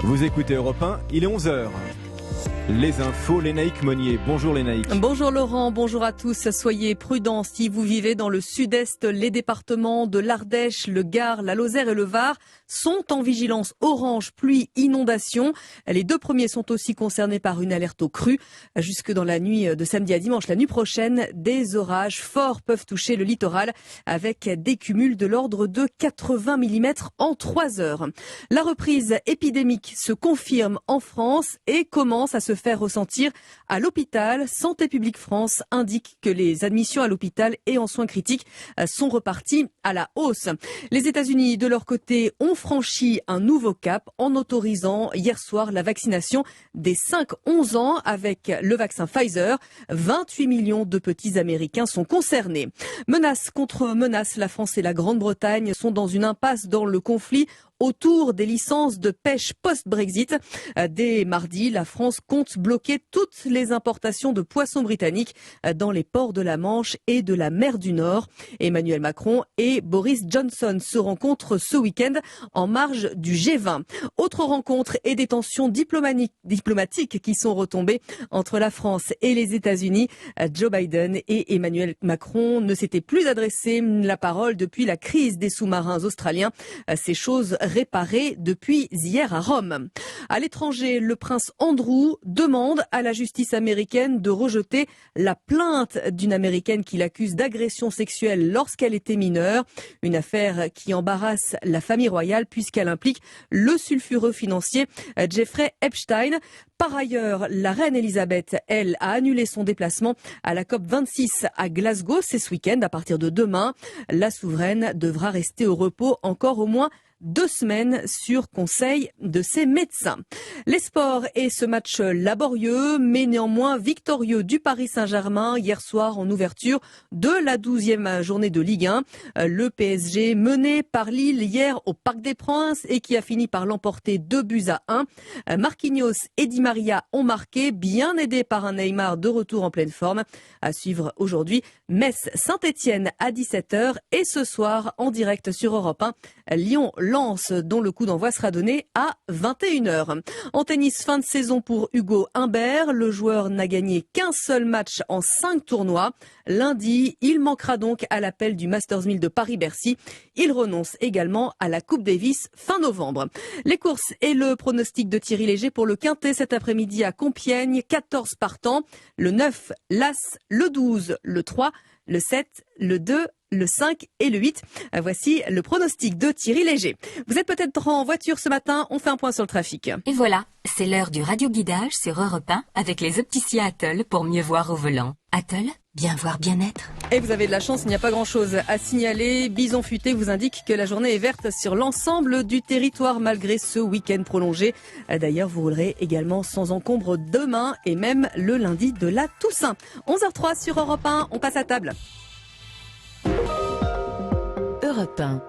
Vous écoutez Europe 1, il est 11h. Les infos, Lénaïque Monnier. Bonjour Lénaïque. Bonjour Laurent, bonjour à tous. Soyez prudents si vous vivez dans le sud-est. Les départements de l'Ardèche, le Gard, la Lozère et le Var sont en vigilance orange, pluie, inondation. Les deux premiers sont aussi concernés par une alerte aux crues. Jusque dans la nuit de samedi à dimanche, la nuit prochaine, des orages forts peuvent toucher le littoral avec des cumuls de l'ordre de 80 mm en 3 heures. La reprise épidémique se confirme en France et commence à se faire ressentir à l'hôpital. Santé publique France indique que les admissions à l'hôpital et en soins critiques sont reparties à la hausse. Les États-Unis, de leur côté, ont franchi un nouveau cap en autorisant hier soir la vaccination des 5-11 ans avec le vaccin Pfizer. 28 millions de petits Américains sont concernés. Menace contre menace, la France et la Grande-Bretagne sont dans une impasse dans le conflit autour des licences de pêche post-Brexit. Dès mardi, la France compte bloquer toutes les importations de poissons britanniques dans les ports de la Manche et de la mer du Nord. Emmanuel Macron et Boris Johnson se rencontrent ce week-end en marge du G20. Autre rencontre et des tensions diplomatiques qui sont retombées entre la France et les États-Unis. Joe Biden et Emmanuel Macron ne s'étaient plus adressé la parole depuis la crise des sous-marins australiens. Ces choses réparées depuis hier à Rome. À l'étranger, le prince Andrew demande à la justice américaine de rejeter la plainte d'une Américaine qui l'accuse d'agression sexuelle lorsqu'elle était mineure. Une affaire qui embarrasse la famille royale puisqu'elle implique le sulfureux financier Jeffrey Epstein. Par ailleurs, la reine Elisabeth, elle, a annulé son déplacement à la COP26 à Glasgow. C'est ce week-end. À partir de demain, la souveraine devra rester au repos encore au moins 2 semaines sur conseil de ses médecins. Les sports et ce match laborieux mais néanmoins victorieux du Paris Saint-Germain hier soir en ouverture de la 12e journée de Ligue 1. Le PSG mené par Lille hier au Parc des Princes et qui a fini par l'emporter 2-1. Marquinhos et Di Maria ont marqué, bien aidés par un Neymar de retour en pleine forme. À suivre aujourd'hui Metz-Saint-Etienne à 17h et ce soir en direct sur Europe 1, Lyon-Lens dont le coup d'envoi sera donné à 21h. En tennis, fin de saison pour Hugo Humbert. Le joueur n'a gagné qu'un seul match en 5 tournois. Lundi, il manquera donc à l'appel du Masters 1000 de Paris-Bercy. Il renonce également à la Coupe Davis fin novembre. Les courses et le pronostic de Thierry Léger pour le Quintet cet après-midi à Compiègne. 14 partants, le 9, l'As, le 12, le 3, le 7, le 2, le 5 et le 8. Voici le pronostic de Thierry Léger. Vous êtes peut-être en voiture ce matin, on fait un point sur le trafic. Et voilà, c'est l'heure du radioguidage sur Europe 1 avec les opticiens Atoll pour mieux voir au volant. Atoll, bien voir, bien être. Et vous avez de la chance, il n'y a pas grand-chose à signaler. Bison Futé vous indique que la journée est verte sur l'ensemble du territoire malgré ce week-end prolongé. D'ailleurs, vous roulerez également sans encombre demain et même le lundi de la Toussaint. 11h03 sur Europe 1, on passe à table. Europe 1.